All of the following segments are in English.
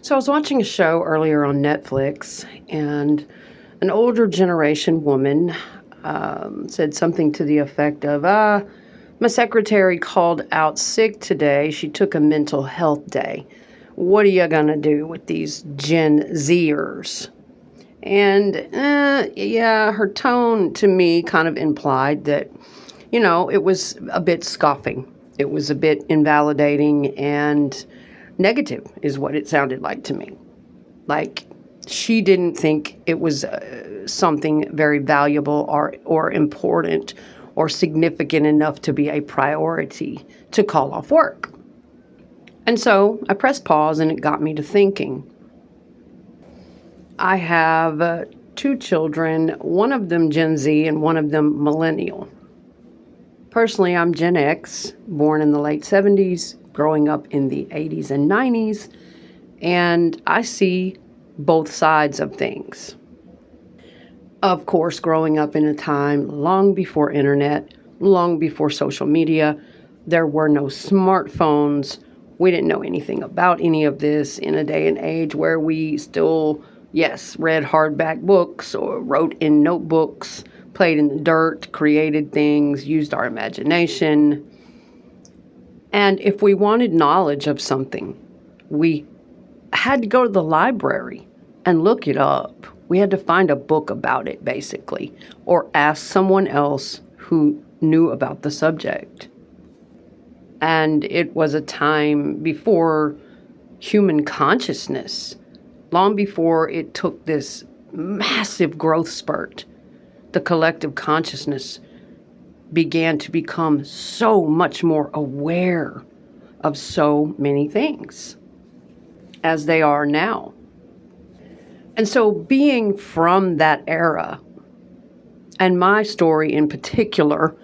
So I was watching a show earlier on Netflix, and an older generation woman said something to the effect of, my secretary called out sick today. She took a mental health day. What are you going to do with these Gen Zers? And yeah, her tone to me kind of implied that, it was a bit scoffing. It was a bit invalidating and negative, is what it sounded like to me. Like she didn't think it was something very valuable or important or significant enough to be a priority to call off work. And so I pressed pause and it got me to thinking. I have two children, one of them Gen Z and one of them millennial. Personally, I'm Gen X, born in the late 70s, growing up in the 80s and 90s, and I see both sides of things. Of course, growing up in a time long before internet, long before social media, there were no smartphones. We didn't know anything about any of this in a day and age where we still, yes, read hardback books or wrote in notebooks, played in the dirt, created things, used our imagination. And if we wanted knowledge of something, we had to go to the library and look it up. We had to find a book about it, basically, or ask someone else who knew about the subject. And it was a time before human consciousness, long before it took this massive growth spurt. The collective consciousness began to become so much more aware of so many things as they are now. And so being from that era, and my story in particular,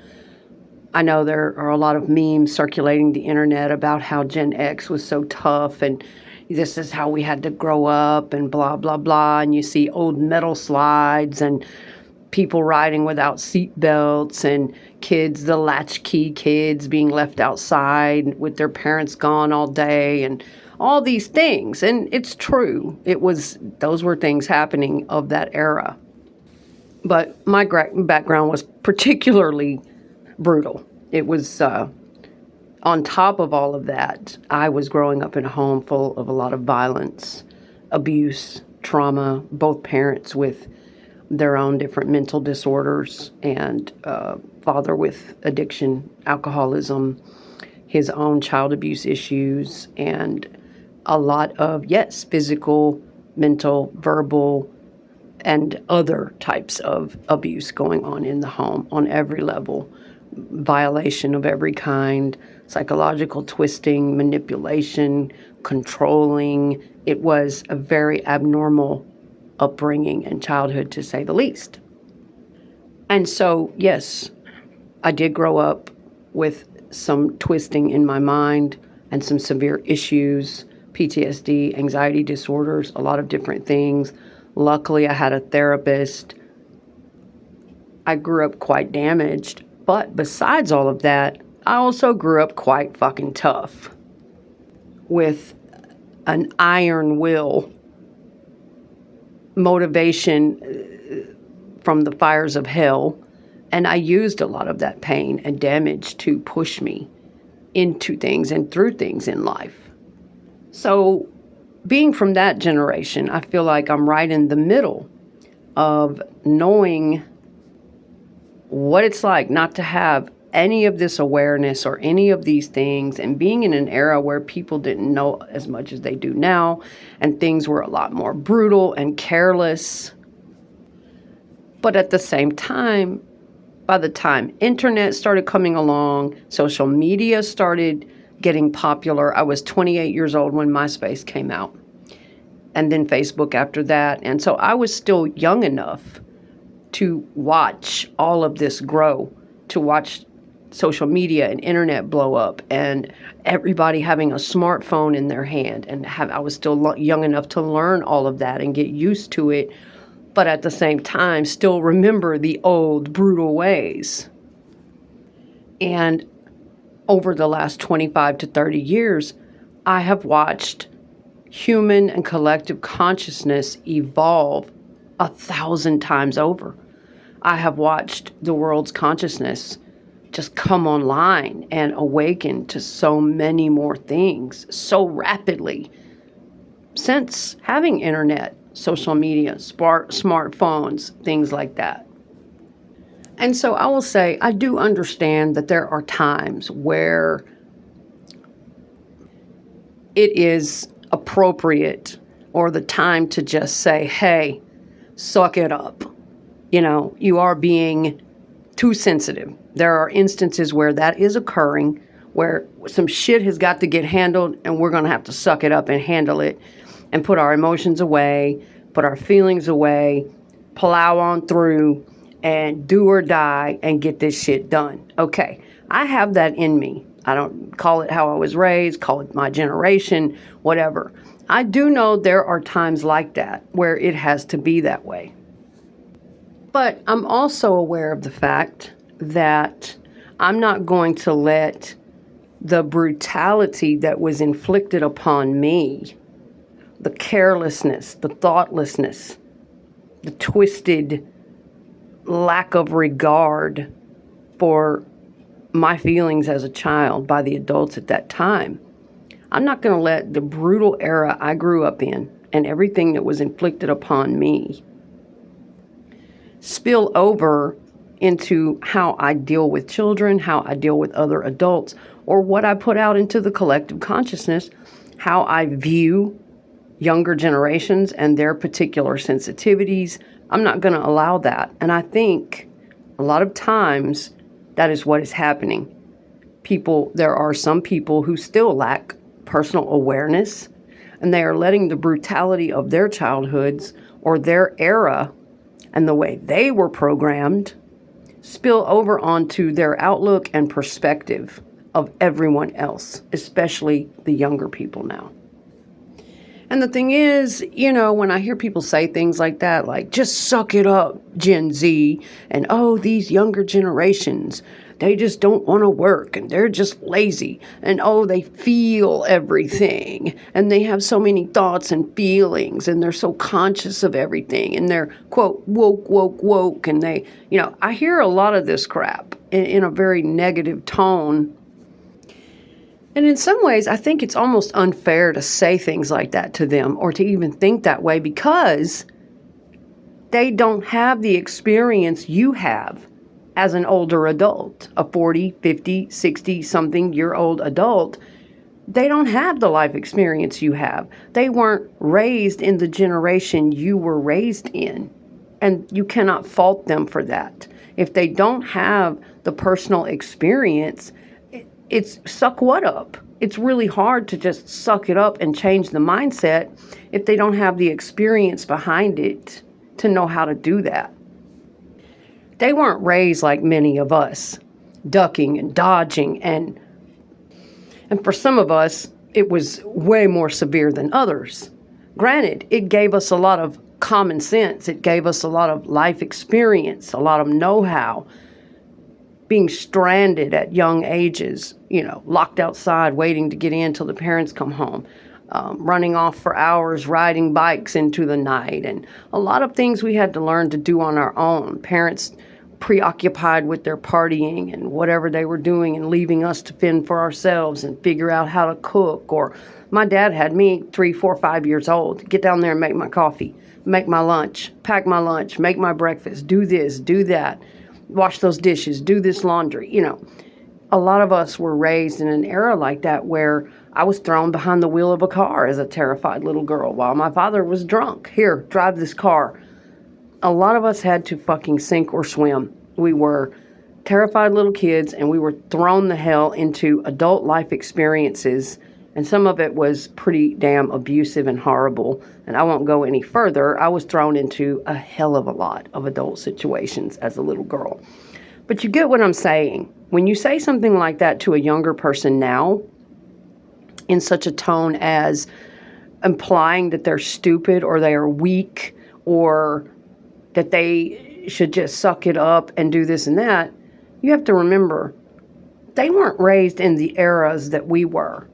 I know there are a lot of memes circulating the internet about how Gen X was so tough and this is how we had to grow up and blah, blah, blah. And you see old metal slides and people riding without seat belts and kids, the latchkey kids being left outside with their parents gone all day and all these things. And it's true. Those were things happening of that era. But my background was particularly brutal. It was, on top of all of that, I was growing up in a home full of a lot of violence, abuse, trauma, both parents with their own different mental disorders, and father with addiction, alcoholism, his own child abuse issues, and a lot of, yes, physical, mental, verbal, and other types of abuse going on in the home on every level. Violation of every kind, psychological twisting, manipulation, controlling. It was a very abnormal upbringing and childhood, to say the least. And so, yes, I did grow up with some twisting in my mind and some severe issues, PTSD, anxiety disorders, a lot of different things. Luckily, I had a therapist. I grew up quite damaged, but besides all of that, I also grew up quite fucking tough with an iron will, motivation from the fires of hell, and I used a lot of that pain and damage to push me into things and through things in life. So being from that generation, I feel like I'm right in the middle of knowing what it's like not to have any of this awareness or any of these things, and being in an era where people didn't know as much as they do now, and things were a lot more brutal and careless. But at the same time, by the time internet started coming along, social media started getting popular. I was 28 years old when MySpace came out, and then Facebook after that. And so I was still young enough to watch all of this grow, to watch social media and internet blow up, and everybody having a smartphone in their hand. And I was still young enough to learn all of that and get used to it, but at the same time, still remember the old brutal ways. And over the last 25 to 30 years, I have watched human and collective consciousness evolve 1,000 times over. I have watched the world's consciousness just come online and awaken to so many more things so rapidly since having internet, social media, smartphones, things like that. And so I will say, I do understand that there are times where it is appropriate or the time to just say, hey, suck it up. You are being too sensitive. There are instances where that is occurring, where some shit has got to get handled and we're going to have to suck it up and handle it and put our emotions away, put our feelings away, plow on through and do or die and get this shit done. Okay, I have that in me. I don't call it how I was raised, call it my generation, whatever. I do know there are times like that where it has to be that way. But I'm also aware of the fact that I'm not going to let the brutality that was inflicted upon me, the carelessness, the thoughtlessness, the twisted lack of regard for my feelings as a child by the adults at that time. I'm not going to let the brutal era I grew up in and everything that was inflicted upon me spill over into how I deal with children, how I deal with other adults, or what I put out into the collective consciousness, how I view younger generations and their particular sensitivities. I'm not going to allow that. And I think a lot of times that is what is happening. There are some people who still lack personal awareness, and they are letting the brutality of their childhoods or their era and the way they were programmed spill over onto their outlook and perspective of everyone else, especially the younger people now. And the thing is, when I hear people say things like that, like, just suck it up, Gen Z, and these younger generations, they just don't want to work and they're just lazy and they feel everything and they have so many thoughts and feelings and they're so conscious of everything and they're, quote, woke, and they, I hear a lot of this crap in a very negative tone. And in some ways, I think it's almost unfair to say things like that to them or to even think that way because they don't have the experience you have as an older adult, a 40, 50, 60-something-year-old adult. They don't have the life experience you have. They weren't raised in the generation you were raised in, and you cannot fault them for that. If they don't have the personal experience, it's suck what up? It's really hard to just suck it up and change the mindset if they don't have the experience behind it to know how to do that. They weren't raised like many of us, ducking and dodging, and for some of us, it was way more severe than others. Granted, it gave us a lot of common sense. It gave us a lot of life experience, a lot of know-how. Being stranded at young ages, locked outside, waiting to get in till the parents come home, running off for hours, riding bikes into the night, and a lot of things we had to learn to do on our own. Parents preoccupied with their partying and whatever they were doing and leaving us to fend for ourselves and figure out how to cook. Or my dad had me 3, 4, 5 years old, get down there and make my coffee, make my lunch, pack my lunch, make my breakfast, do this, do that, wash those dishes, do this laundry. A lot of us were raised in an era like that where I was thrown behind the wheel of a car as a terrified little girl while my father was drunk. Here, drive this car. A lot of us had to fucking sink or swim. We were terrified little kids and we were thrown the hell into adult life experiences, and some of it was pretty damn abusive and horrible, and I won't go any further. I was thrown into a hell of a lot of adult situations as a little girl. But you get what I'm saying. When you say something like that to a younger person now, in such a tone as implying that they're stupid or they are weak or that they should just suck it up and do this and that, you have to remember, they weren't raised in the eras that we were.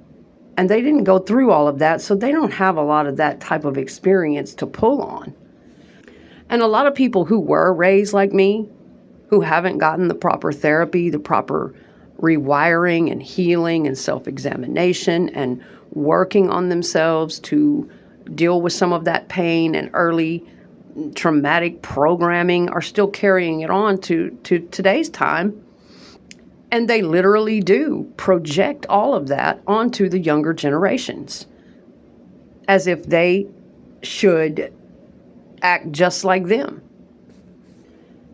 And they didn't go through all of that, so they don't have a lot of that type of experience to pull on. And a lot of people who were raised like me, who haven't gotten the proper therapy, the proper rewiring and healing and self-examination and working on themselves to deal with some of that pain and early traumatic programming, are still carrying it on to today's time. And they literally do project all of that onto the younger generations as if they should act just like them,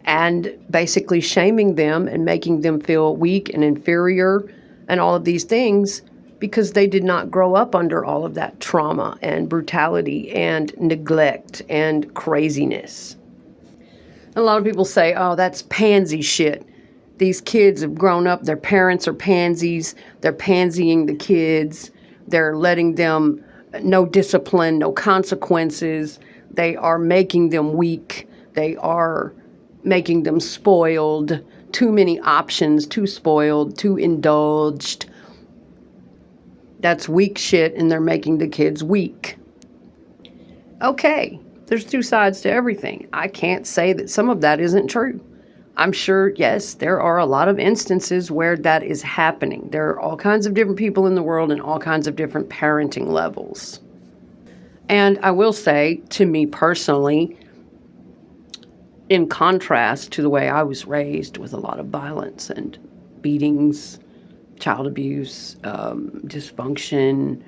and basically shaming them and making them feel weak and inferior and all of these things because they did not grow up under all of that trauma and brutality and neglect and craziness. A lot of people say, oh, that's pansy shit. These kids have grown up, their parents are pansies, they're pansying the kids, they're letting them no discipline, no consequences, they are making them weak, they are making them spoiled, too many options, too spoiled, too indulged. That's weak shit, and they're making the kids weak. Okay, there's two sides to everything. I can't say that some of that isn't true. I'm sure, yes, there are a lot of instances where that is happening. There are all kinds of different people in the world and all kinds of different parenting levels. And I will say, to me personally, in contrast to the way I was raised with a lot of violence and beatings, child abuse, dysfunction,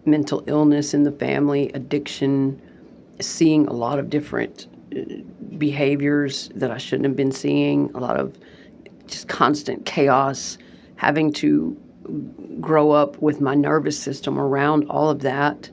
mental illness in the family, addiction, seeing a lot of different behaviors that I shouldn't have been seeing, a lot of just constant chaos, having to grow up with my nervous system around all of that,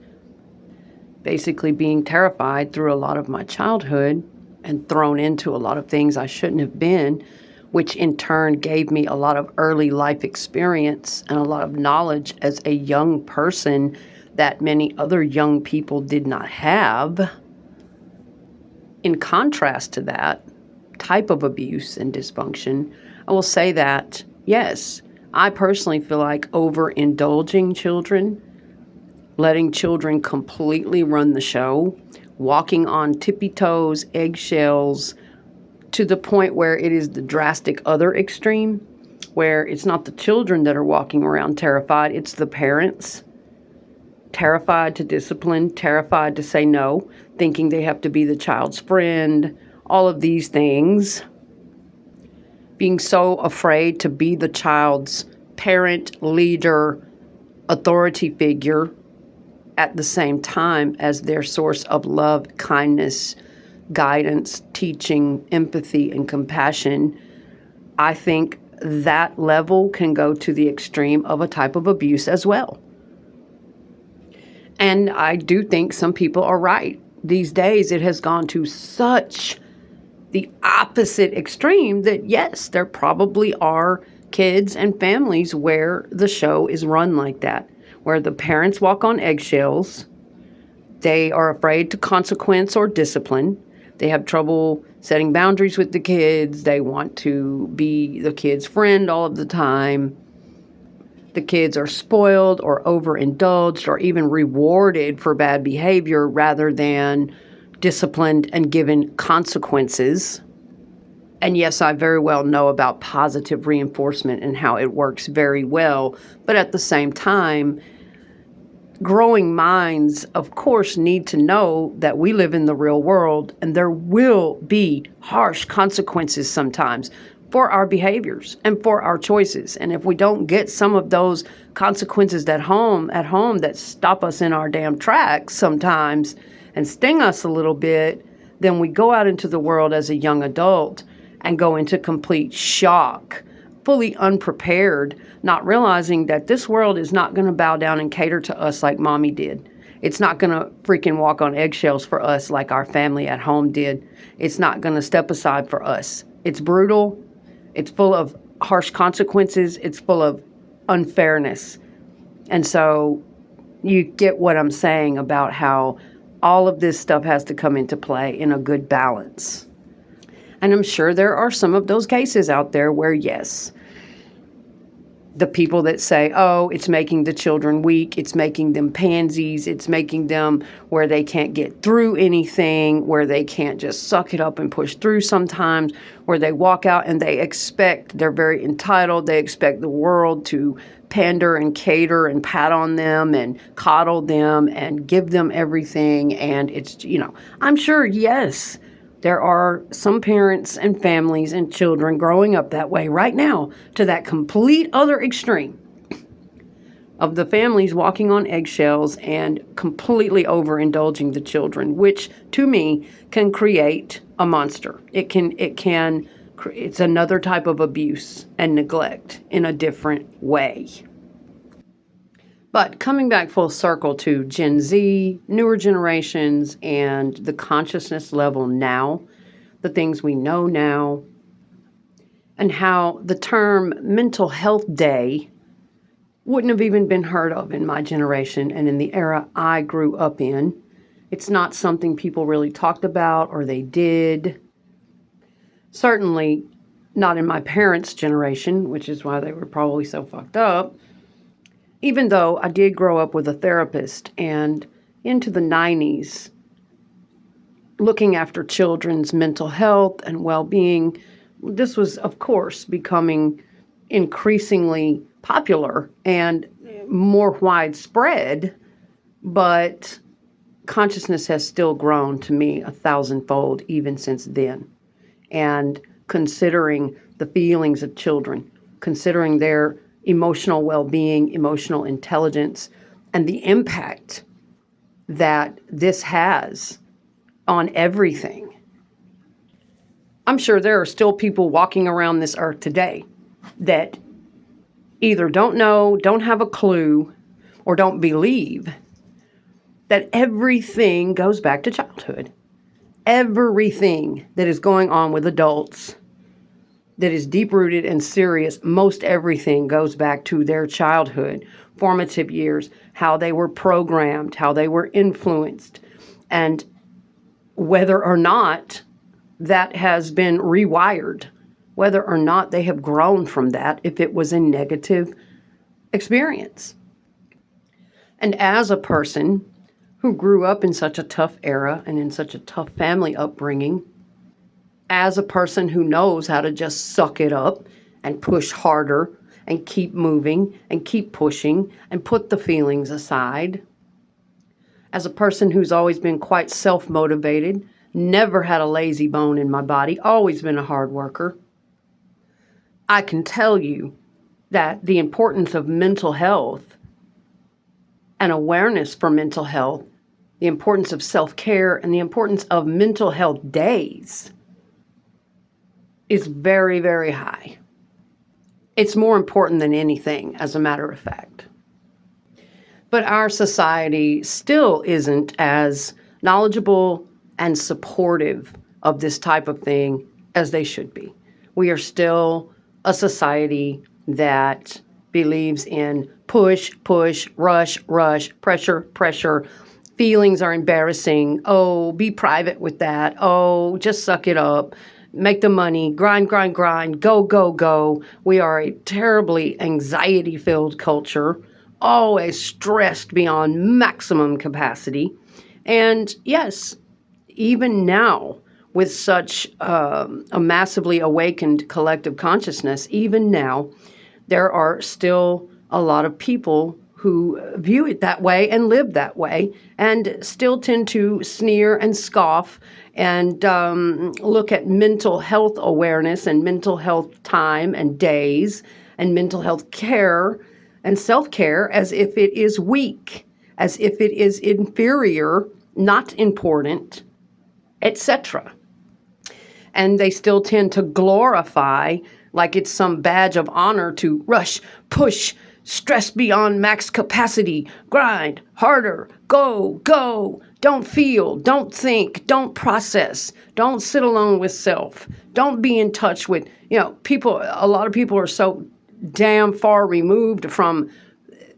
basically being terrified through a lot of my childhood and thrown into a lot of things I shouldn't have been, which in turn gave me a lot of early life experience and a lot of knowledge as a young person that many other young people did not have. In contrast to that type of abuse and dysfunction, I will say that, yes, I personally feel like overindulging children, letting children completely run the show, walking on tippy toes, eggshells, to the point where it is the drastic other extreme, where it's not the children that are walking around terrified, it's the parents. Terrified to discipline, terrified to say no, thinking they have to be the child's friend, all of these things. Being so afraid to be the child's parent, leader, authority figure at the same time as their source of love, kindness, guidance, teaching, empathy, and compassion. I think that level can go to the extreme of a type of abuse as well. And I do think some people are right. These days, it has gone to such the opposite extreme that, yes, there probably are kids and families where the show is run like that, where the parents walk on eggshells, they are afraid to consequence or discipline, they have trouble setting boundaries with the kids, they want to be the kid's friend all of the time. The kids are spoiled or overindulged or even rewarded for bad behavior rather than disciplined and given consequences. And yes, I very well know about positive reinforcement and how it works very well. But at the same time, growing minds, of course, need to know that we live in the real world and there will be harsh consequences sometimes for our behaviors and for our choices. And if we don't get some of those consequences at home that stop us in our damn tracks sometimes and sting us a little bit, then we go out into the world as a young adult and go into complete shock, fully unprepared, not realizing that this world is not going to bow down and cater to us like mommy did. It's not going to freaking walk on eggshells for us like our family at home did. It's not going to step aside for us. It's brutal. It's full of harsh consequences. It's full of unfairness. And so you get what I'm saying about how all of this stuff has to come into play in a good balance. And I'm sure there are some of those cases out there where, yes, The people that say, oh, it's making the children weak, it's making them pansies, it's making them where they can't get through anything, where they can't just suck it up and push through sometimes, where they walk out and they're very entitled, they expect the world to pander and cater and pat on them and coddle them and give them everything. And it's, I'm sure, yes, there are some parents and families and children growing up that way right now, to that complete other extreme of the families walking on eggshells and completely overindulging the children, which to me can create a monster. It's another type of abuse and neglect in a different way. But coming back full circle to Gen Z, newer generations, and the consciousness level now, the things we know now, and how the term mental health day wouldn't have even been heard of in my generation and in the era I grew up in. It's not something people really talked about or they did. Certainly not in my parents' generation, which is why they were probably so fucked up. Even though I did grow up with a therapist, and into the 90s, looking after children's mental health and well-being, this was, of course, becoming increasingly popular and more widespread, but consciousness has still grown to me 1,000-fold even since then. And considering the feelings of children, considering their emotional well-being, emotional intelligence, and the impact that this has on everything. I'm sure there are still people walking around this earth today that either don't know, don't have a clue, or don't believe that everything goes back to childhood. Everything that is going on with adults that is deep-rooted and serious, most everything goes back to their childhood, formative years, how they were programmed, how they were influenced, and whether or not that has been rewired, whether or not they have grown from that, if it was a negative experience. And as a person who grew up in such a tough era and in such a tough family upbringing, as a person who knows how to just suck it up and push harder and keep moving and keep pushing and put the feelings aside, as a person who's always been quite self-motivated, never had a lazy bone in my body, always been a hard worker, I can tell you that the importance of mental health and awareness for mental health, the importance of self-care, and the importance of mental health days is very, very high. It's more important than anything, as a matter of fact. But our society still isn't as knowledgeable and supportive of this type of thing as they should be. We are still a society that believes in push, push, rush, rush, pressure, pressure. Feelings are embarrassing. Oh, be private with that. Oh, just suck it up. Make the money, grind, grind, grind, go, go, go. We are a terribly anxiety-filled culture, always stressed beyond maximum capacity. And yes, even now, with such a massively awakened collective consciousness, even now, there are still a lot of people who view it that way and live that way and still tend to sneer and scoff and look at mental health awareness and mental health time and days and mental health care and self-care as if it is weak, as if it is inferior, not important, etc. And they still tend to glorify, like it's some badge of honor, to rush, push, stress beyond max capacity, grind, harder, go, go, don't feel, don't think, don't process, don't sit alone with self, don't be in touch with, people, a lot of people are so damn far removed from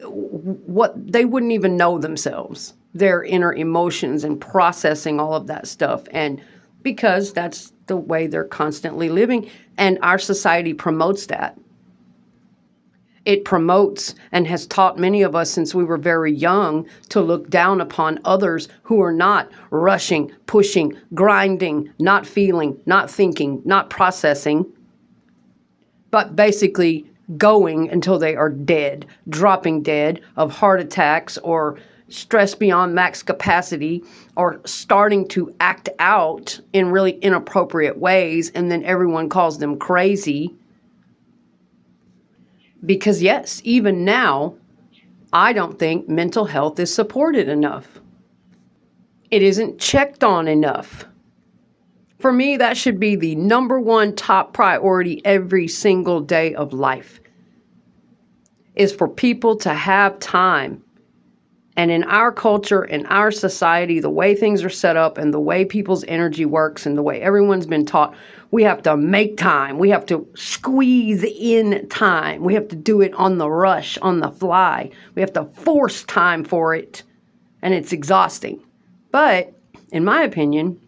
what they wouldn't even know themselves, their inner emotions and processing all of that stuff. And because that's the way they're constantly living, and our society promotes that. It promotes and has taught many of us since we were very young to look down upon others who are not rushing, pushing, grinding, not feeling, not thinking, not processing, but basically going until they are dead, dropping dead of heart attacks or stress beyond max capacity, or starting to act out in really inappropriate ways, and then everyone calls them crazy. Because yes, even now, I don't think mental health is supported enough. It isn't checked on enough. For me, that should be the number one top priority every single day of life, is for people to have time. And in our culture, in our society, the way things are set up and the way people's energy works and the way everyone's been taught, we have to make time. We have to squeeze in time. We have to do it on the rush, on the fly. We have to force time for it. And it's exhausting. But in my opinion,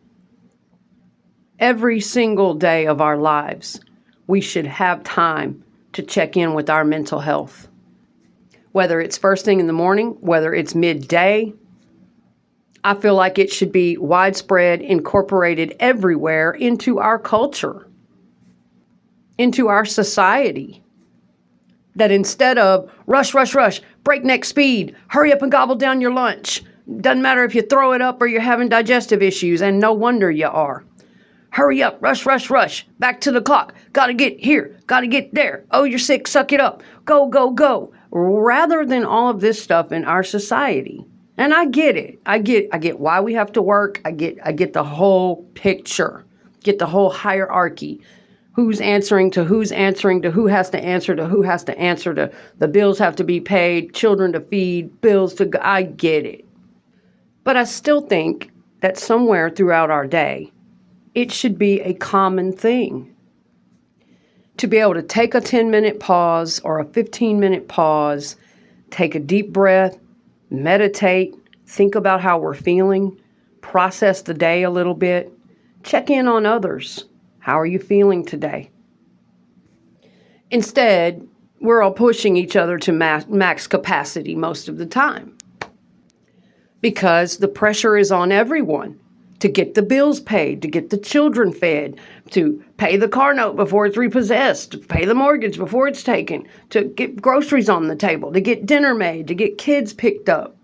every single day of our lives, we should have time to check in with our mental health. Whether it's first thing in the morning, whether it's midday, I feel like it should be widespread, incorporated everywhere into our culture, into our society. That instead of rush, rush, rush, breakneck speed, hurry up and gobble down your lunch. Doesn't matter if you throw it up or you're having digestive issues, and no wonder you are. Hurry up, rush, rush, rush, back to the clock. Gotta get here, gotta get there. Oh, you're sick, suck it up. Go, go, go. Rather than all of this stuff in our society. And I get it. I get why we have to work. I get the whole picture. Get the whole hierarchy. Who's answering to who has to answer to who has to answer to. The bills have to be paid, children to feed, bills to go. I get it. But I still think that somewhere throughout our day, it should be a common thing to be able to take a 10-minute pause or a 15-minute pause, take a deep breath, meditate, think about how we're feeling, process the day a little bit, check in on others. How are you feeling today? Instead, we're all pushing each other to max capacity most of the time because the pressure is on everyone. To get the bills paid, to get the children fed, to pay the car note before it's repossessed, to pay the mortgage before it's taken, to get groceries on the table, to get dinner made, to get kids picked up,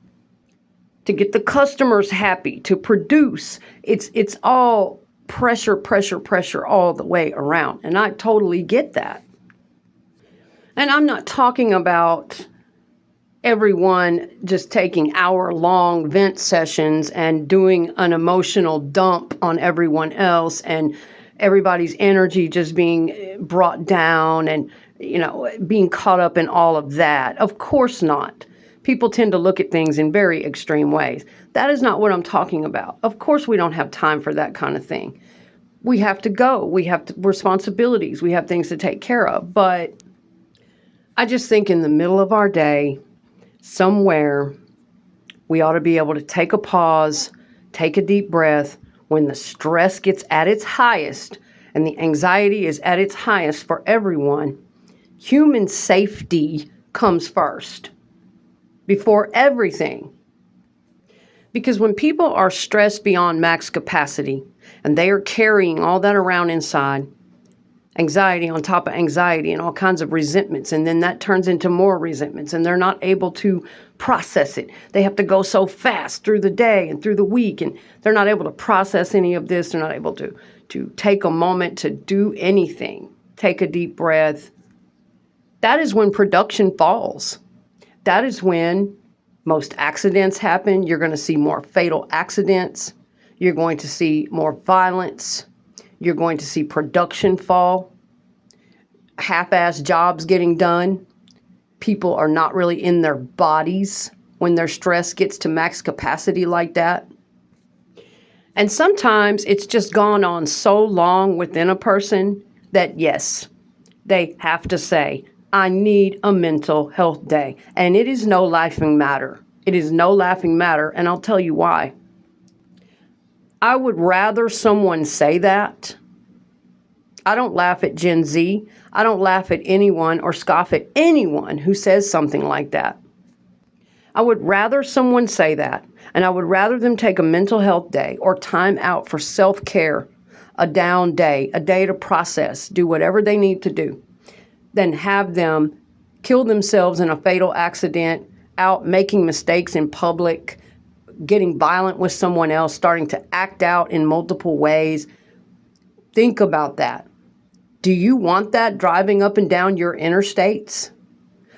to get the customers happy, to produce. It's all pressure, pressure, pressure all the way around. And I totally get that. And I'm not talking about everyone just taking hour-long vent sessions and doing an emotional dump on everyone else and everybody's energy just being brought down and, being caught up in all of that. Of course not. People tend to look at things in very extreme ways. That is not what I'm talking about. Of course we don't have time for that kind of thing. We have to go. We have responsibilities. We have things to take care of. But I just think in the middle of our day, somewhere, we ought to be able to take a pause, take a deep breath when the stress gets at its highest and the anxiety is at its highest for everyone. Human safety comes first before everything. Because when people are stressed beyond max capacity and they are carrying all that around inside, anxiety on top of anxiety and all kinds of resentments. And then that turns into more resentments and they're not able to process it. They have to go so fast through the day and through the week and they're not able to process any of this. They're not able to take a moment to do anything. Take a deep breath. That is when production falls. That is when most accidents happen. You're going to see more fatal accidents. You're going to see more violence. You're going to see production fall, half-ass jobs getting done. People are not really in their bodies when their stress gets to max capacity like that. And sometimes it's just gone on so long within a person that, yes, they have to say, I need a mental health day. And it is no laughing matter. It is no laughing matter, and I'll tell you why. I would rather someone say that I don't laugh at Gen Z. I don't laugh at anyone or scoff at anyone who says something like that. I would rather someone say that, and I would rather them take a mental health day or time out for self-care, a down day, a day to process, do whatever they need to do, than have them kill themselves in a fatal accident, out making mistakes in public, getting violent with someone else, starting to act out in multiple ways. Think about that. Do you want that driving up and down your interstates?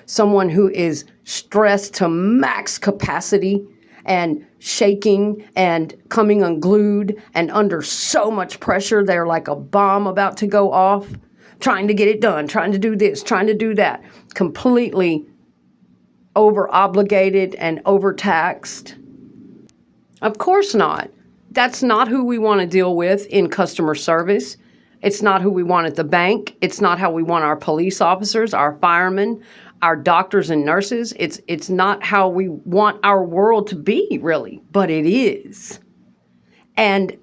Someone who is stressed to max capacity and shaking and coming unglued and under so much pressure, they're like a bomb about to go off, trying to get it done, trying to do this, trying to do that, completely over-obligated and overtaxed? Of course not. That's not who we want to deal with in customer service. It's not who we want at the bank. It's not how we want our police officers, our firemen, our doctors and nurses. It's not how we want our world to be, really, but it is. And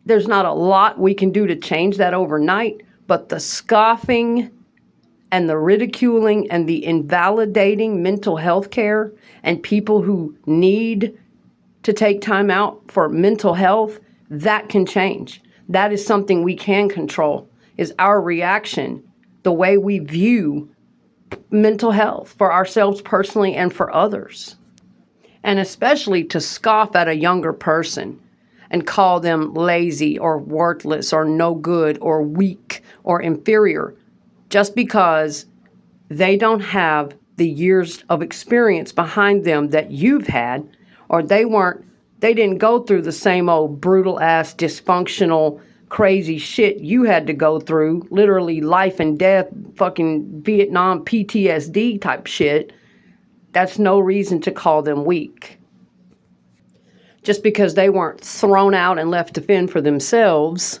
there's not a lot we can do to change that overnight, but the scoffing and the ridiculing and the invalidating mental health care and people who need to take time out for mental health, that can change. That is something we can control, is our reaction, the way we view mental health for ourselves personally and for others. And especially to scoff at a younger person and call them lazy or worthless or no good or weak or inferior just because they don't have the years of experience behind them that you've had, or they didn't go through the same old brutal ass dysfunctional crazy shit you had to go through, literally life and death, fucking Vietnam PTSD type shit. That's no reason to call them weak. Just because they weren't thrown out and left to fend for themselves,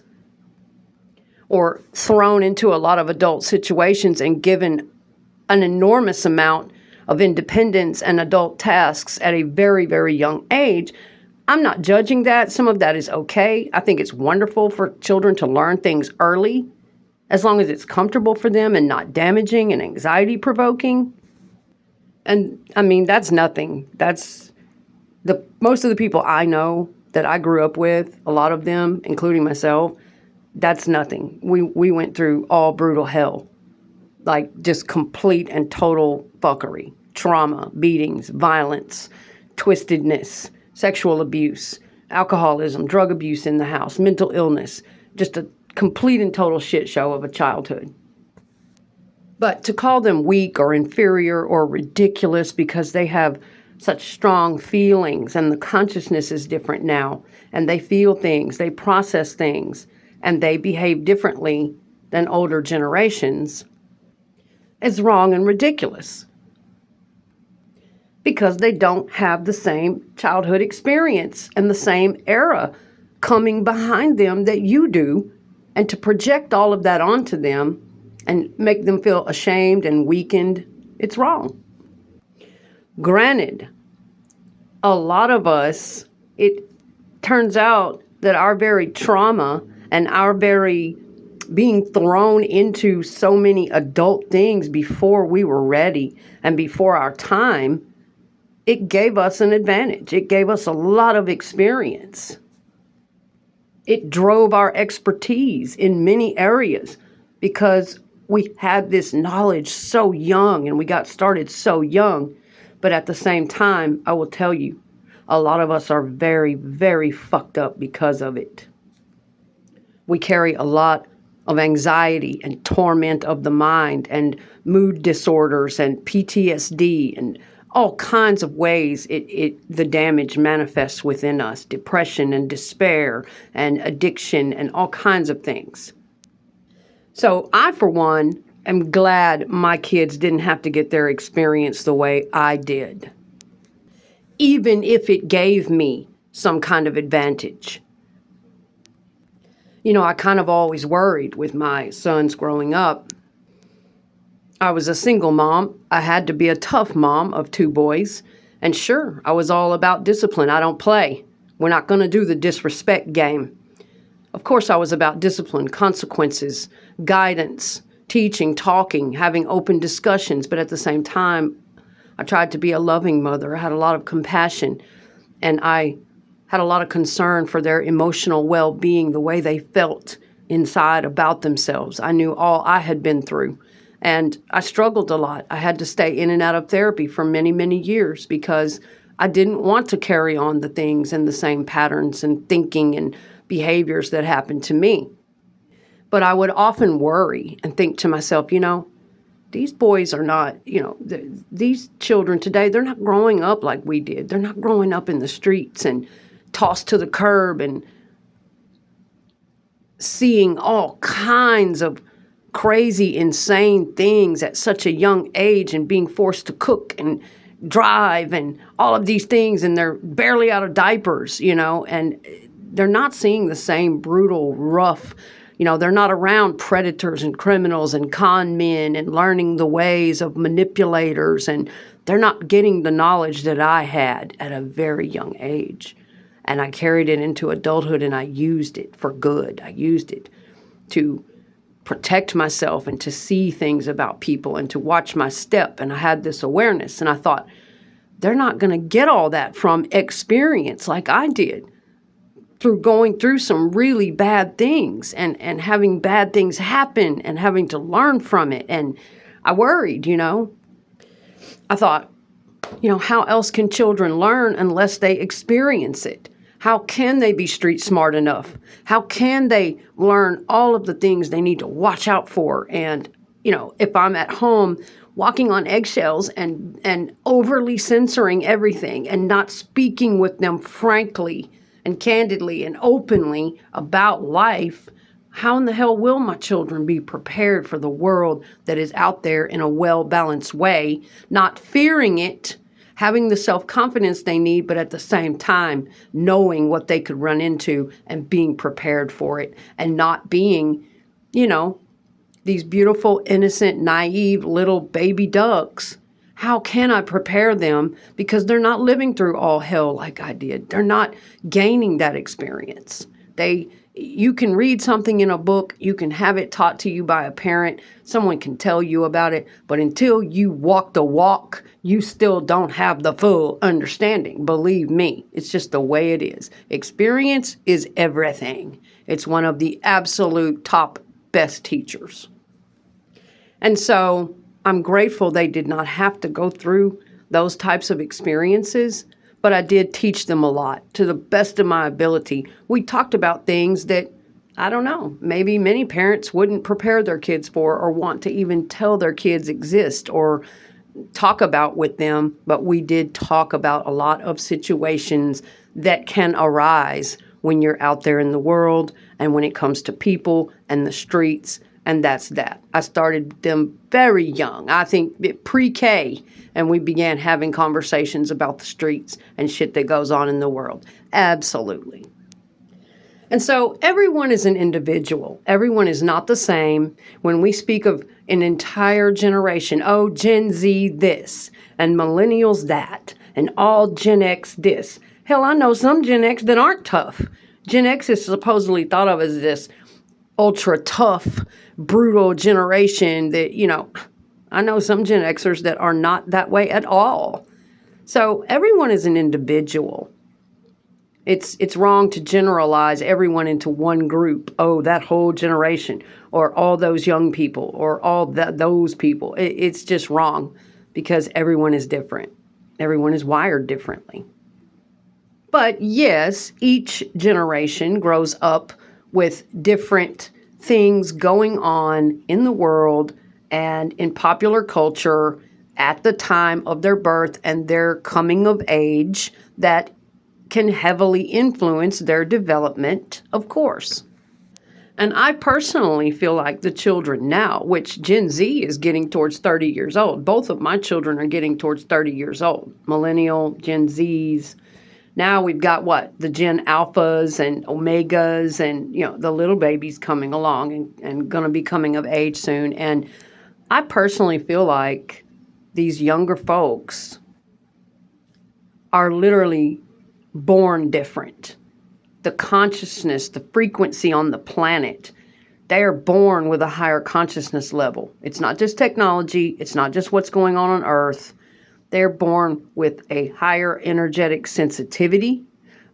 or thrown into a lot of adult situations and given an enormous amount of independence and adult tasks at a very, very young age. I'm not judging that. Some of that is okay. I think it's wonderful for children to learn things early, as long as it's comfortable for them and not damaging and anxiety provoking. And I mean, that's nothing. That's most of the people I know that I grew up with, a lot of them, including myself, that's nothing. We went through all brutal hell, like just complete and total fuckery, trauma, beatings, violence, twistedness, sexual abuse, alcoholism, drug abuse in the house, mental illness, just a complete and total shit show of a childhood. But to call them weak or inferior or ridiculous because they have such strong feelings and the consciousness is different now and they feel things, they process things, and they behave differently than older generations is wrong and ridiculous. Because they don't have the same childhood experience and the same era coming behind them that you do, and to project all of that onto them and make them feel ashamed and weakened, it's wrong. Granted, a lot of us, it turns out that our very trauma and our very being thrown into so many adult things before we were ready and before our time, it gave us an advantage. It gave us a lot of experience. It drove our expertise in many areas because we had this knowledge so young and we got started so young. But at the same time, I will tell you, a lot of us are very, very fucked up because of it. We carry a lot of anxiety and torment of the mind and mood disorders and PTSD and all kinds of ways the damage manifests within us, depression and despair and addiction and all kinds of things. So I, for one, am glad my kids didn't have to get their experience the way I did, even if it gave me some kind of advantage. You know, I kind of always worried with my sons growing up. I was a single mom. I had to be a tough mom of 2 boys. And sure, I was all about discipline. I don't play. We're not going to do the disrespect game. Of course, I was about discipline, consequences, guidance, teaching, talking, having open discussions, but at the same time, I tried to be a loving mother. I had a lot of compassion, and I had a lot of concern for their emotional well-being, the way they felt inside about themselves. I knew all I had been through, and I struggled a lot. I had to stay in and out of therapy for many, many years because I didn't want to carry on the things and the same patterns and thinking and behaviors that happened to me. But I would often worry and think to myself, these boys are not, these children today, they're not growing up like we did. They're not growing up in the streets and tossed to the curb and seeing all kinds of crazy, insane things at such a young age and being forced to cook and drive and all of these things, and they're barely out of diapers, and they're not seeing the same brutal, rough, they're not around predators and criminals and con men and learning the ways of manipulators, and they're not getting the knowledge that I had at a very young age. And I carried it into adulthood, and I used it for good. I used it to protect myself and to see things about people and to watch my step. And I had this awareness, and I thought, they're not going to get all that from experience like I did, through going through some really bad things and having bad things happen and having to learn from it. And I worried, I thought, how else can children learn unless they experience it? How can they be street smart enough? How can they learn all of the things they need to watch out for? And, if I'm at home walking on eggshells and overly censoring everything and not speaking with them frankly and candidly and openly about life, how in the hell will my children be prepared for the world that is out there in a well-balanced way, not fearing it, having the self-confidence they need, but at the same time knowing what they could run into and being prepared for it, and not being, these beautiful, innocent, naive little baby ducks? How can I prepare them? Because they're not living through all hell like I did. They're not gaining that experience. You can read something in a book, you can have it taught to you by a parent, someone can tell you about it, but until you walk the walk, you still don't have the full understanding. Believe me, it's just the way it is. Experience is everything. It's one of the absolute top best teachers. And so I'm grateful they did not have to go through those types of experiences, but I did teach them a lot to the best of my ability. We talked about things that, I don't know, maybe many parents wouldn't prepare their kids for or want to even tell their kids exist or talk about with them, but we did talk about a lot of situations that can arise when you're out there in the world and when it comes to people and the streets. And that's that. I started them very young, I think pre-K, and we began having conversations about the streets and shit that goes on in the world. Absolutely. And so everyone is an individual. Everyone is not the same. When we speak of an entire generation, Gen Z this, and millennials that, and all Gen X this. Hell, I know some Gen X that aren't tough. Gen X is supposedly thought of as this ultra tough, brutal generation that, I know some Gen Xers that are not that way at all. So everyone is an individual. It's wrong to generalize everyone into one group. That whole generation, or all those young people, or all those people. It's just wrong, because everyone is different. Everyone is wired differently. But yes, each generation grows up with different things going on in the world and in popular culture at the time of their birth and their coming of age that can heavily influence their development, of course. And I personally feel like the children now, which Gen Z is getting towards 30 years old. Both of my children are getting towards 30 years old. Millennial, Gen Zs. Now we've got the Gen Alphas and Omegas and, the little babies coming along and going to be coming of age soon. And I personally feel like these younger folks are literally born different. the consciousness, the frequency on the planet. They are born with a higher consciousness level. It's not just technology. It's not just what's going on Earth. They're born with a higher energetic sensitivity,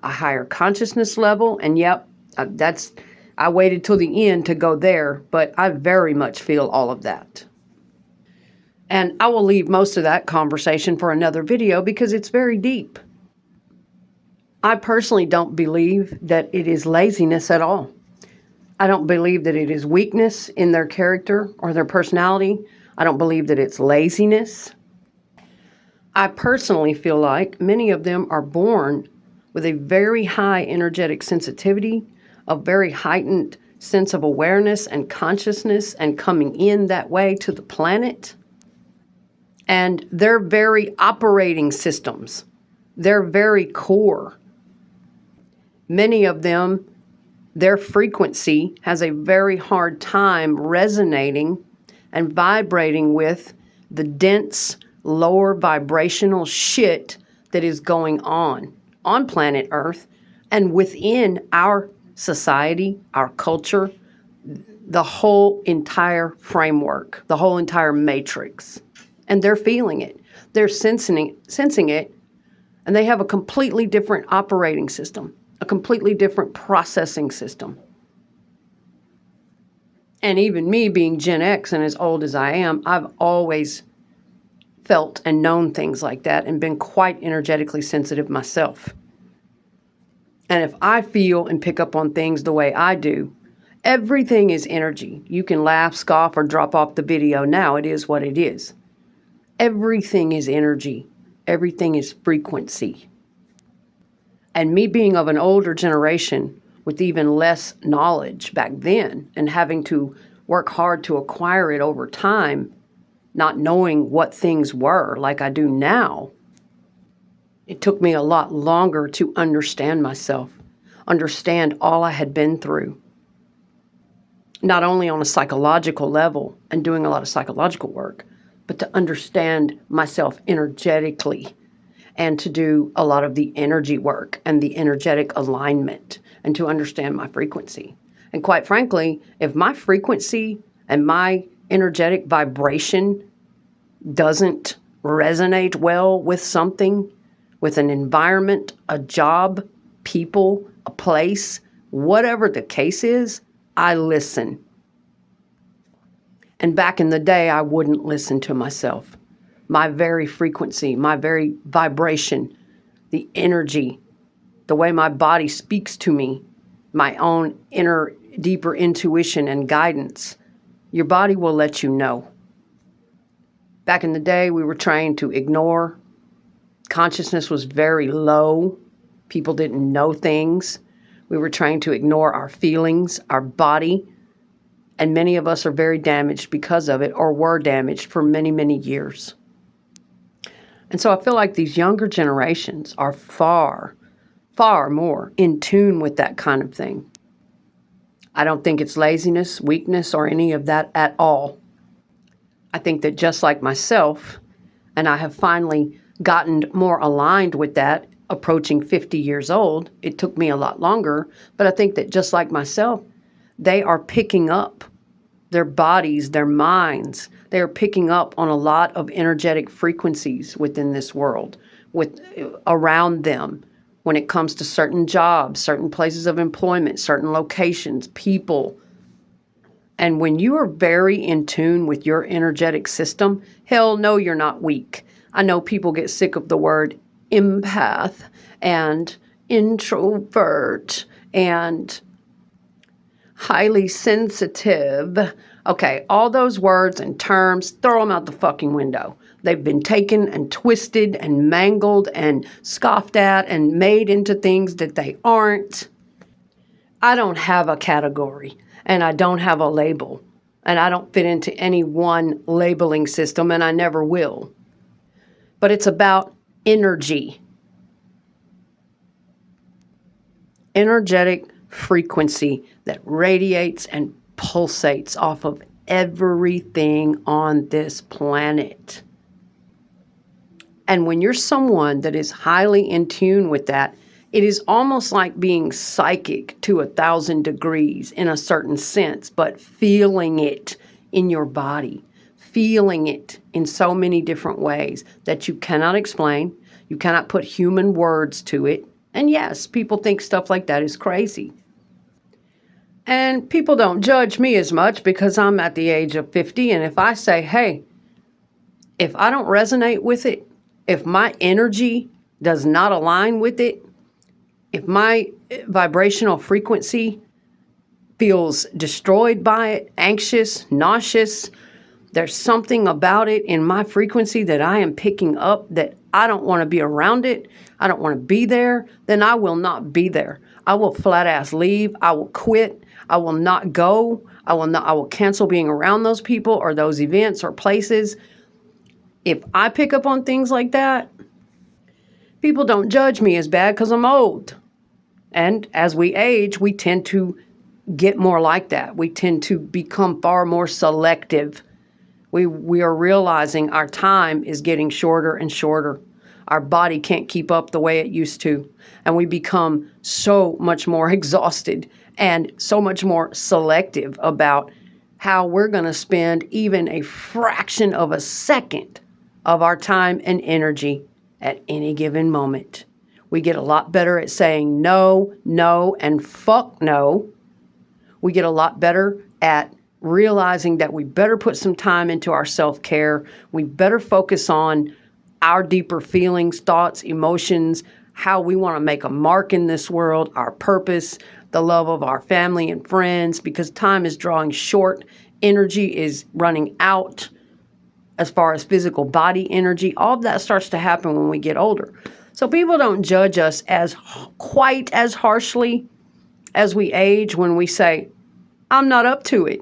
a higher consciousness level. And yep, I waited till the end to go there, but I very much feel all of that. And I will leave most of that conversation for another video because it's very deep. I personally don't believe that it is laziness at all. I don't believe that it is weakness in their character or their personality. I don't believe that it's laziness. I personally feel like many of them are born with a very high energetic sensitivity, a very heightened sense of awareness and consciousness and coming in that way to the planet. And their very operating systems, their very core, many of them, their frequency has a very hard time resonating and vibrating with the dense, lower vibrational shit that is going on planet Earth and within our society, our culture, the whole entire framework, the whole entire matrix. And they're feeling it. They're sensing it, and they have a completely different operating system, a completely different processing system. And even me being Gen X and as old as I am, I've always felt and known things like that and been quite energetically sensitive myself. And if I feel and pick up on things the way I do, everything is energy. You can laugh, scoff, or drop off the video now. It is what it is. Everything is energy. Everything is frequency. And me being of an older generation with even less knowledge back then and having to work hard to acquire it over time, not knowing what things were like I do now, it took me a lot longer to understand myself, understand all I had been through. Not only on a psychological level and doing a lot of psychological work, but to understand myself energetically and to do a lot of the energy work and the energetic alignment and to understand my frequency. And quite frankly, if my frequency and my energetic vibration doesn't resonate well with something, with an environment, a job, people, a place, whatever the case is, I listen. And back in the day, I wouldn't listen to myself. My very frequency, my very vibration, the energy, the way my body speaks to me, my own inner, deeper intuition and guidance, your body will let you know. Back in the day, we were trained to ignore. Consciousness was very low. People didn't know things. We were trained to ignore our feelings, our body, and many of us are very damaged because of it or were damaged for many, many years. And so I feel like these younger generations are far, far more in tune with that kind of thing. I don't think it's laziness, weakness, or any of that at all. I think that just like myself, and I have finally gotten more aligned with that, approaching 50 years old. It took me a lot longer, but I think that just like myself, they are picking up their bodies, their minds. They are picking up on a lot of energetic frequencies within this world, around them, when it comes to certain jobs, certain places of employment, certain locations, people. And when you are very in tune with your energetic system, hell no, you're not weak. I know people get sick of the word empath and introvert and highly sensitive. Okay, all those words and terms, throw them out the fucking window. They've been taken and twisted and mangled and scoffed at and made into things that they aren't. I don't have a category and I don't have a label and I don't fit into any one labeling system and I never will. But it's about energy. Energetic frequency that radiates and pulsates off of everything on this planet. And when you're someone that is highly in tune with that, It is almost like being psychic to 1,000 degrees in a certain sense, but feeling it in your body, feeling it in so many different ways that you cannot explain. You cannot put human words to it. And yes, people think stuff like that is crazy. And people don't judge me as much because I'm at the age of 50. And if I say, hey, if I don't resonate with it, if my energy does not align with it, if my vibrational frequency feels destroyed by it, anxious, nauseous, there's something about it in my frequency that I am picking up that I don't want to be around it, I don't want to be there, then I will not be there. I will flat ass leave. I will quit. I will not go. I will cancel being around those people or those events or places. If I pick up on things like that, people don't judge me as bad because I'm old. And as we age, we tend to get more like that. We tend to become far more selective. We are realizing our time is getting shorter and shorter. Our body can't keep up the way it used to. And we become so much more exhausted and so much more selective about how we're going to spend even a fraction of a second of our time and energy at any given moment. We get a lot better at saying no, no, and fuck no. We get a lot better at realizing that we better put some time into our self-care. We better focus on our deeper feelings, thoughts, emotions, how we want to make a mark in this world, our purpose, the love of our family and friends, because time is drawing short. Energy is running out as far as physical body energy. All of that starts to happen when we get older. So people don't judge us as quite as harshly as we age when we say, I'm not up to it.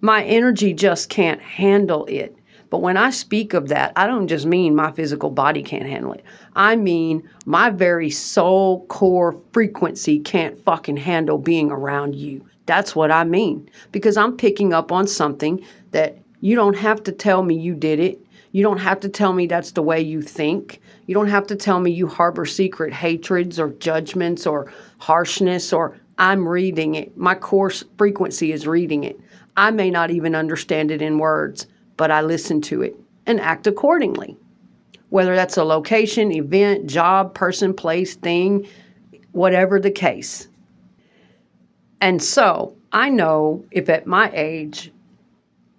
My energy just can't handle it. But when I speak of that, I don't just mean my physical body can't handle it. I mean my very soul core frequency can't fucking handle being around you. That's what I mean. Because I'm picking up on something that you don't have to tell me you did it. You don't have to tell me that's the way you think. You don't have to tell me you harbor secret hatreds or judgments or harshness, or I'm reading it. My core frequency is reading it. I may not even understand it in words, but I listen to it and act accordingly. Whether that's a location, event, job, person, place, thing, whatever the case. And so I know if at my age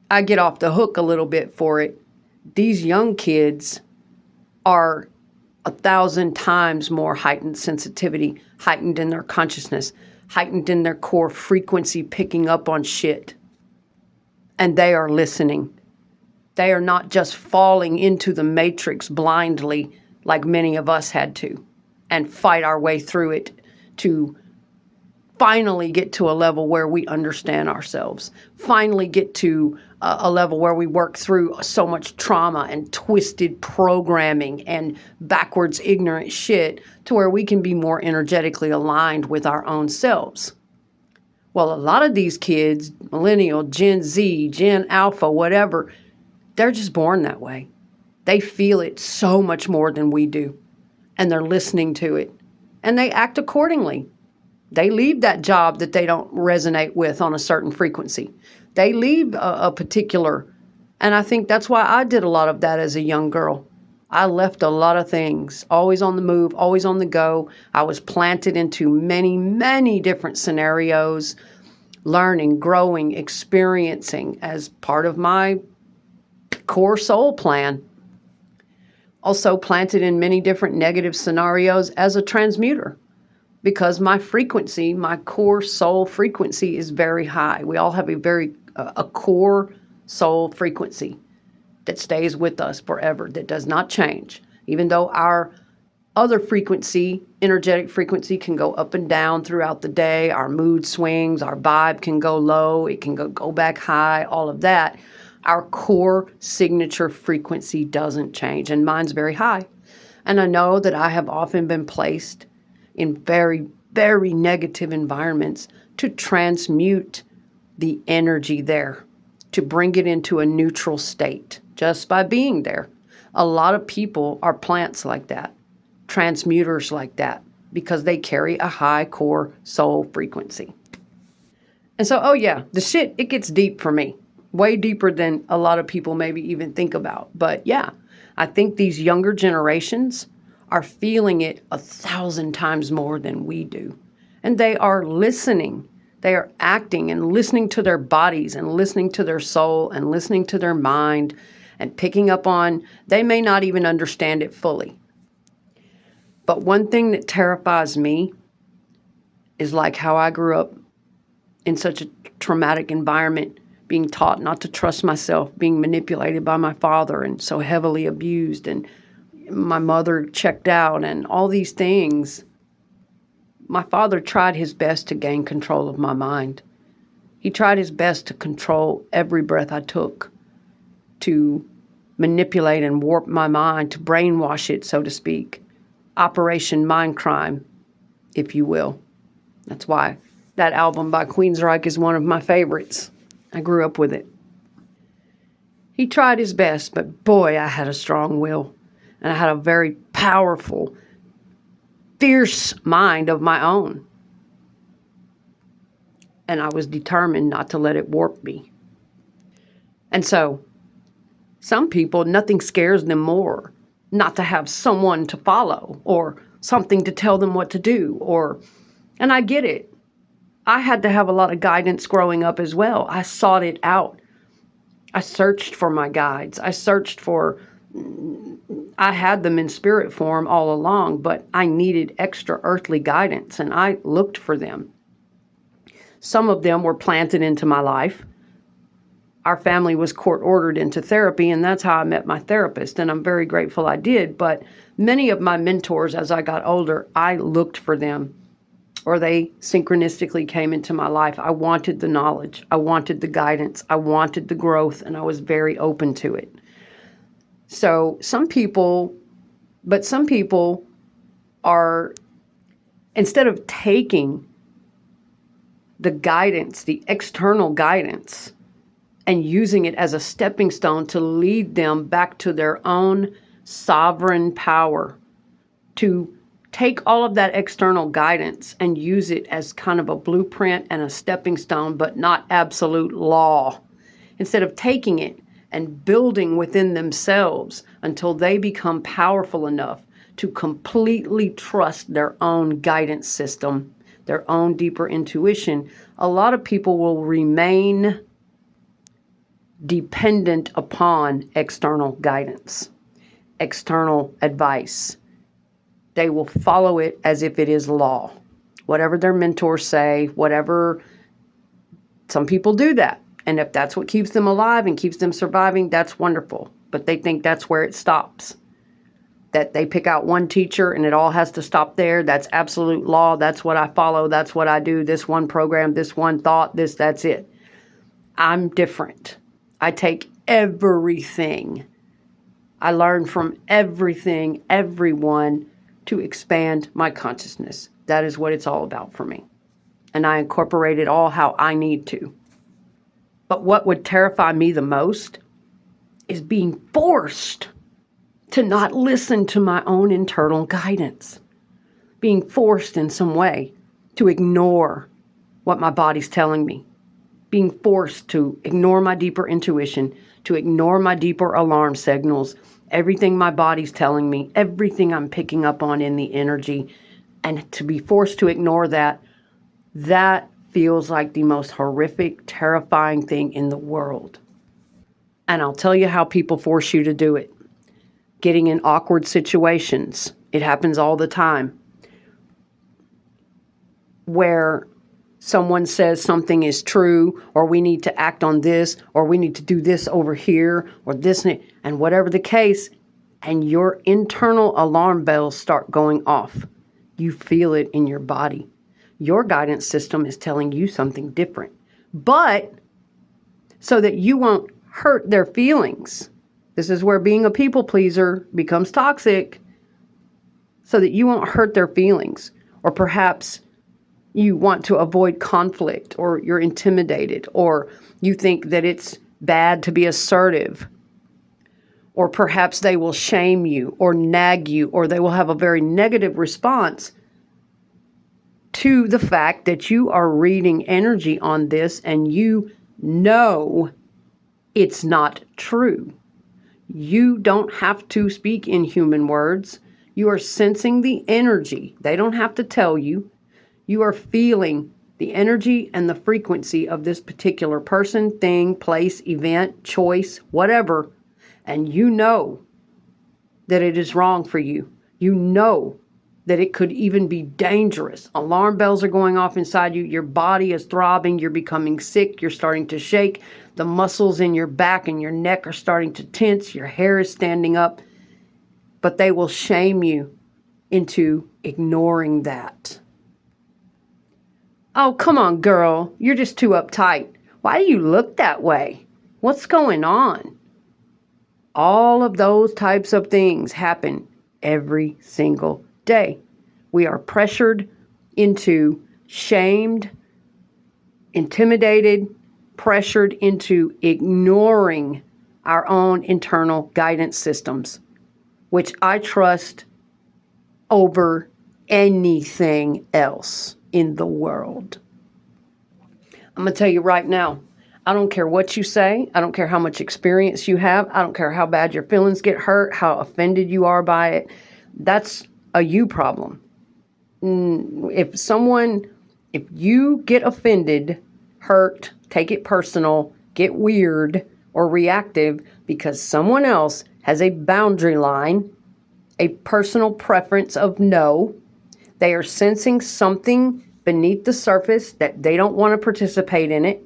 I get off the hook a little bit for it, these young kids are 1,000 times more heightened sensitivity, heightened in their consciousness, heightened in their core frequency, picking up on shit. And they are listening. They are not just falling into the matrix blindly like many of us had to and fight our way through it to finally get to a level where we understand ourselves, finally get to a level where we work through so much trauma and twisted programming and backwards ignorant shit to where we can be more energetically aligned with our own selves. Well, a lot of these kids, millennial, Gen Z, Gen Alpha, whatever, they're just born that way. They feel it so much more than we do, and they're listening to it, and they act accordingly. They leave that job that they don't resonate with on a certain frequency. They leave a particular, and I think that's why I did a lot of that as a young girl. I left a lot of things, always on the move, always on the go. I was planted into many, many different scenarios, learning, growing, experiencing as part of my core soul plan. Also planted in many different negative scenarios as a transmuter, because my frequency, my core soul frequency is very high. We all have a core soul frequency that stays with us forever, that does not change. Even though our other frequency, energetic frequency, can go up and down throughout the day, our mood swings, our vibe can go low, it can go back high, all of that. Our core signature frequency doesn't change, and mine's very high. And I know that I have often been placed in very, very negative environments to transmute the energy there, to bring it into a neutral state just by being there. A lot of people are plants like that, transmuters like that. because they carry a high core soul frequency. And so, oh yeah, the shit, it gets deep for me. Way deeper than a lot of people maybe even think about. But yeah, I think these younger generations are feeling it 1,000 times more than we do. And they are listening. They are acting and listening to their bodies and listening to their soul and listening to their mind and picking up on, they may not even understand it fully. But one thing that terrifies me is like how I grew up in such a traumatic environment, being taught not to trust myself, being manipulated by my father and so heavily abused, and my mother checked out and all these things. My father tried his best to gain control of my mind. He tried his best to control every breath I took, to manipulate and warp my mind, to brainwash it, so to speak. Operation Mind Crime, if you will. That's why that album by Queensryche is one of my favorites. I grew up with it. He tried his best, but boy, I had a strong will. And I had a very powerful, fierce mind of my own. And I was determined not to let it warp me. And so, some people, nothing scares them more not to have someone to follow or something to tell them what to do. And I get it. I had to have a lot of guidance growing up as well. I sought it out. I searched for my guides. I had them in spirit form all along, but I needed extra earthly guidance, and I looked for them. Some of them were planted into my life. Our family was court-ordered into therapy, and that's how I met my therapist, and I'm very grateful I did. But many of my mentors, as I got older, I looked for them, or they synchronistically came into my life. I wanted the knowledge. I wanted the guidance. I wanted the growth, and I was very open to it. So some people are, instead of taking the guidance, the external guidance, and using it as a stepping stone to lead them back to their own sovereign power, to take all of that external guidance and use it as kind of a blueprint and a stepping stone, but not absolute law. Instead of taking it and building within themselves until they become powerful enough to completely trust their own guidance system, their own deeper intuition, a lot of people will remain dependent upon external guidance, external advice. They will follow it as if it is law. Whatever their mentors say, some people do that. And if that's what keeps them alive and keeps them surviving, that's wonderful. But they think that's where it stops. That they pick out one teacher and it all has to stop there. That's absolute law. That's what I follow. That's what I do. This one program, this one thought, that's it. I'm different. I take everything. I learn from everything, everyone, to expand my consciousness. That is what it's all about for me. And I incorporate it all how I need to. But what would terrify me the most is being forced to not listen to my own internal guidance. Being forced in some way to ignore what my body's telling me. Being forced to ignore my deeper intuition, to ignore my deeper alarm signals, everything my body's telling me, everything I'm picking up on in the energy, and to be forced to ignore that feels like the most horrific, terrifying thing in the world. And I'll tell you how people force you to do it. Getting in awkward situations. It happens all the time. Where someone says something is true, or we need to act on this, or we need to do this over here, or this, and whatever the case, and your internal alarm bells start going off. You feel it in your body. Your guidance system is telling you something different. But so that you won't hurt their feelings. This is where being a people pleaser becomes toxic. So that you won't hurt their feelings. Or perhaps you want to avoid conflict, or you're intimidated, or you think that it's bad to be assertive. Or perhaps they will shame you or nag you, or they will have a very negative response to the fact that you are reading energy on this and you know it's not true. You don't have to speak in human words. You are sensing the energy. They don't have to tell you. You are feeling the energy and the frequency of this particular person, thing, place, event, choice, whatever, and you know that it is wrong for you. You know that it could even be dangerous. Alarm bells are going off inside you. Your body is throbbing. You're becoming sick. You're starting to shake. The muscles in your back and your neck are starting to tense. Your hair is standing up. But they will shame you into ignoring that. Oh, come on, girl. You're just too uptight. Why do you look that way? What's going on? All of those types of things happen every single day. We are pressured into shamed, intimidated, pressured into ignoring our own internal guidance systems, which I trust over anything else in the world. I'm going to tell you right now, I don't care what you say. I don't care how much experience you have. I don't care how bad your feelings get hurt, how offended you are by it. That's a you problem. If you get offended, hurt, take it personal, get weird or reactive because someone else has a boundary line, a personal preference of no, they are sensing something beneath the surface that they don't want to participate in it.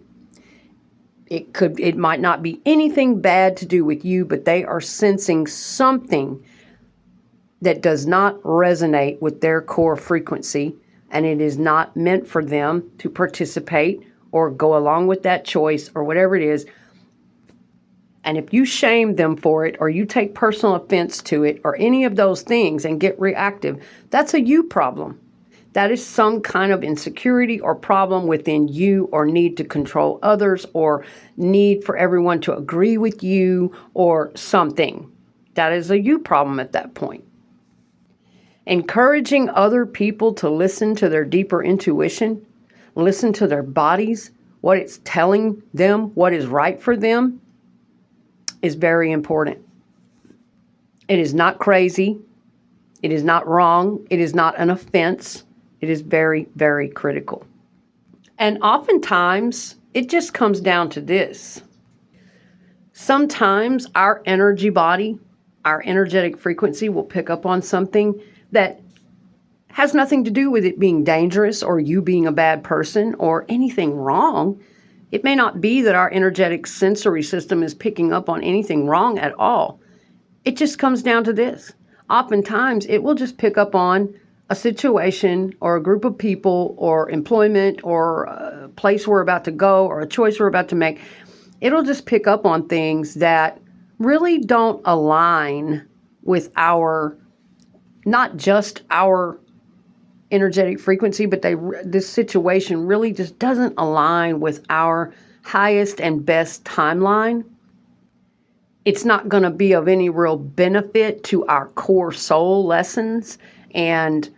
It might not be anything bad to do with you, but they are sensing something that does not resonate with their core frequency, and it is not meant for them to participate or go along with that choice or whatever it is. And if you shame them for it or you take personal offense to it or any of those things and get reactive, that's a you problem. That is some kind of insecurity or problem within you or need to control others or need for everyone to agree with you or something. That is a you problem at that point. Encouraging other people to listen to their deeper intuition, listen to their bodies, what it's telling them, what is right for them, is very important. It is not crazy. It is not wrong. It is not an offense. It is very, very critical. And oftentimes, it just comes down to this. Sometimes our energy body, our energetic frequency will pick up on something that has nothing to do with it being dangerous or you being a bad person or anything wrong. It may not be that our energetic sensory system is picking up on anything wrong at all. It just comes down to this. Oftentimes, it will just pick up on a situation or a group of people or employment or a place we're about to go or a choice we're about to make. It'll just pick up on things that really don't align with not just our energetic frequency, but this situation really just doesn't align with our highest and best timeline. It's not going to be of any real benefit to our core soul lessons and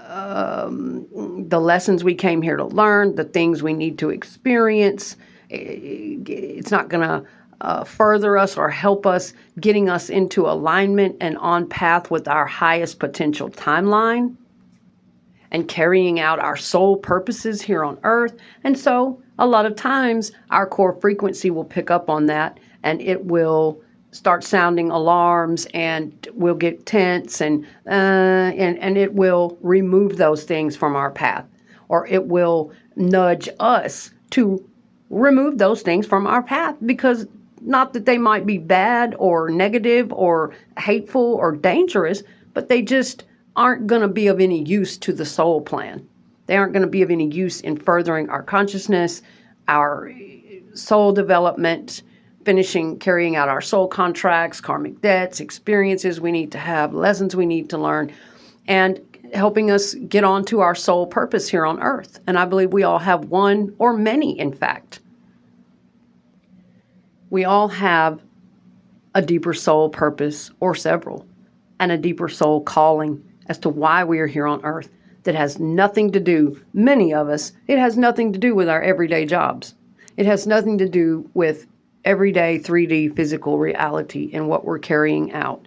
the lessons we came here to learn, the things we need to experience. It's not going to further us or help us getting us into alignment and on path with our highest potential timeline and carrying out our soul purposes here on earth. And so a lot of times our core frequency will pick up on that and it will start sounding alarms and we'll get tense and it will remove those things from our path, or it will nudge us to remove those things from our path, because not that they might be bad or negative or hateful or dangerous, but they just aren't going to be of any use to the soul plan. They aren't going to be of any use in furthering our consciousness, our soul development, carrying out our soul contracts, karmic debts, experiences we need to have, lessons we need to learn, and helping us get on to our soul purpose here on earth. And I believe we all have one or many, in fact. We all have a deeper soul purpose or several, and a deeper soul calling as to why we are here on earth. that has nothing to do, many of us, it has nothing to do with our everyday jobs. It has nothing to do with everyday 3D physical reality and what we're carrying out.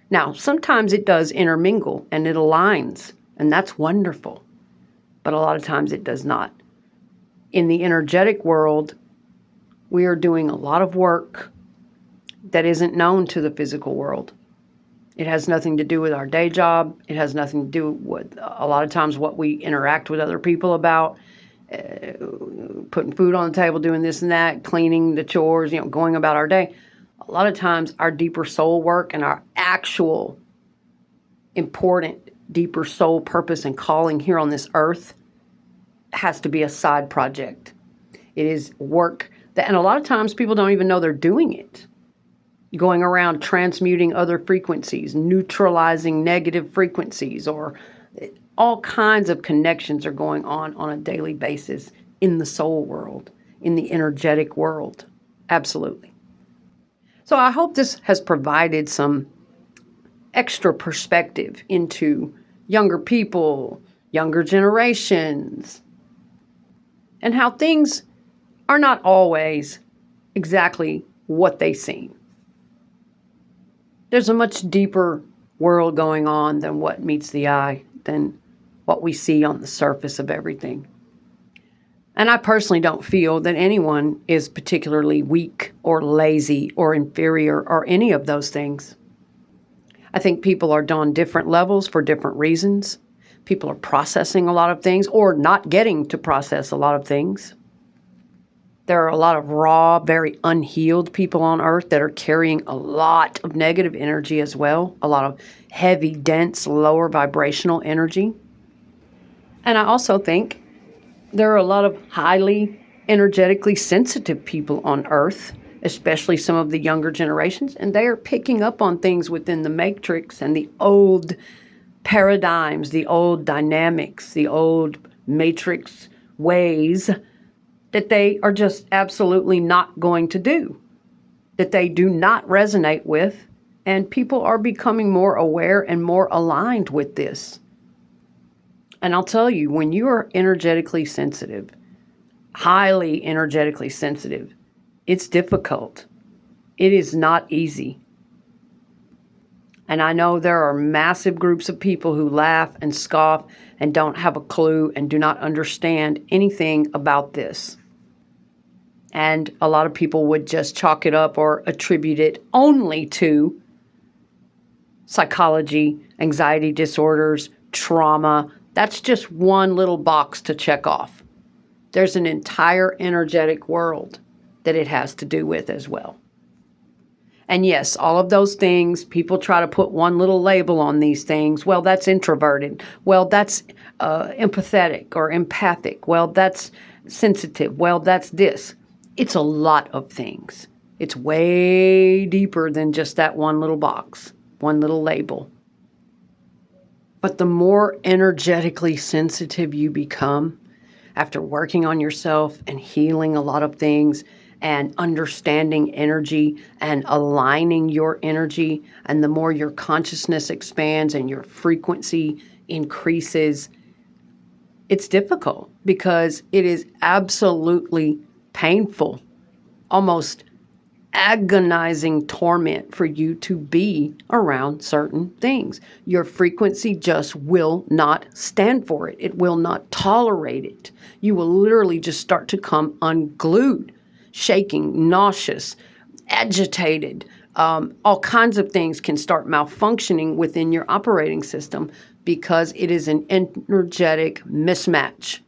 Now, sometimes it does intermingle and it aligns, and that's wonderful. But a lot of times it does not. In the energetic world, we are doing a lot of work that isn't known to the physical world. It has nothing to do with our day job. It has nothing to do with a lot of times what we interact with other people about, putting food on the table, doing this and that, cleaning the chores, going about our day. A lot of times our deeper soul work and our actual important deeper soul purpose and calling here on this earth has to be a side project. It is work that, and a lot of times people don't even know they're doing it. Going around transmuting other frequencies, neutralizing negative frequencies, or all kinds of connections are going on a daily basis in the soul world, in the energetic world. Absolutely. So I hope this has provided some extra perspective into younger people, younger generations, and how things are not always exactly what they seem. There's a much deeper world going on than what meets the eye, than what we see on the surface of everything. And I personally don't feel that anyone is particularly weak or lazy or inferior or any of those things. I think people are on different levels for different reasons. People are processing a lot of things or not getting to process a lot of things. There are a lot of raw, very unhealed people on earth that are carrying a lot of negative energy as well, a lot of heavy, dense, lower vibrational energy. And I also think there are a lot of highly energetically sensitive people on earth, especially some of the younger generations, and they are picking up on things within the matrix and the old paradigms, the old dynamics, the old matrix ways that they are just absolutely not going to do, that they do not resonate with, and people are becoming more aware and more aligned with this. And I'll tell you, when you are energetically sensitive, highly energetically sensitive, it's difficult. It is not easy. And I know there are massive groups of people who laugh and scoff and don't have a clue and do not understand anything about this. And a lot of people would just chalk it up or attribute it only to psychology, anxiety disorders, trauma. That's just one little box to check off. There's an entire energetic world that it has to do with as well. And yes, all of those things, people try to put one little label on these things. Well, that's introverted. Well, that's empathetic or empathic. Well, that's sensitive. Well, that's this. It's a lot of things. It's way deeper than just that one little box, one little label. But the more energetically sensitive you become after working on yourself and healing a lot of things and understanding energy and aligning your energy, and the more your consciousness expands and your frequency increases, it's difficult because it is absolutely painful, almost agonizing torment for you to be around certain things. Your frequency just will not stand for it. It will not tolerate it. You will literally just start to come unglued, shaking, nauseous, agitated. All kinds of things can start malfunctioning within your operating system because it is an energetic mismatch.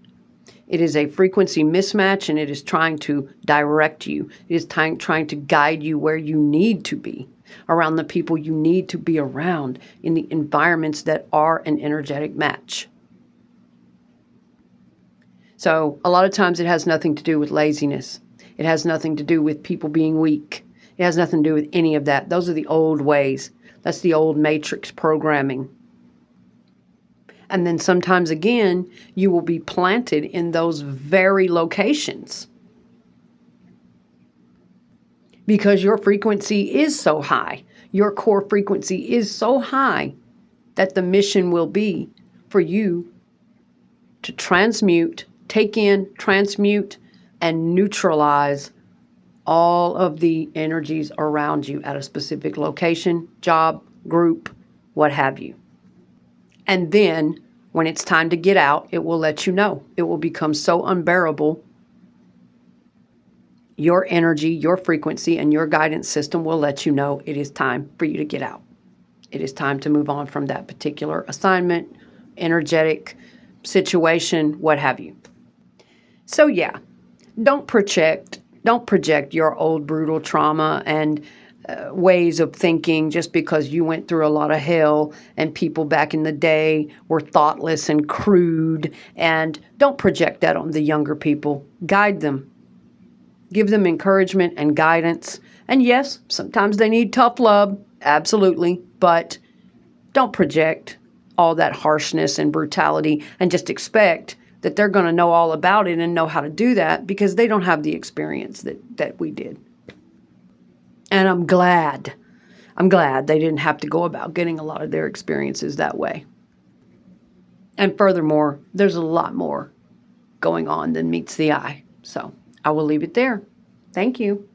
It is a frequency mismatch, and it is trying to direct you. It is trying to guide you where you need to be, around the people you need to be around, in the environments that are an energetic match. So a lot of times it has nothing to do with laziness. It has nothing to do with people being weak. It has nothing to do with any of that. Those are the old ways. That's the old matrix programming. And then sometimes again, you will be planted in those very locations because your frequency is so high. Your core frequency is so high that the mission will be for you to transmute, take in, transmute, and neutralize all of the energies around you at a specific location, job, group, what have you. And then when it's time to get out, it will let you know. It will become so unbearable. Your energy, your frequency, and your guidance system will let you know it is time for you to get out. It is time to move on from that particular assignment, energetic situation, what have you. So yeah, don't project your old brutal trauma and ways of thinking just because you went through a lot of hell and people back in the day were thoughtless and crude. And don't project that on the younger people. Guide them. Give them encouragement and guidance. And yes, sometimes they need tough love, absolutely, but don't project all that harshness and brutality and just expect that they're going to know all about it and know how to do that, because they don't have the experience that we did. And I'm glad they didn't have to go about getting a lot of their experiences that way. And furthermore, there's a lot more going on than meets the eye. So I will leave it there. Thank you.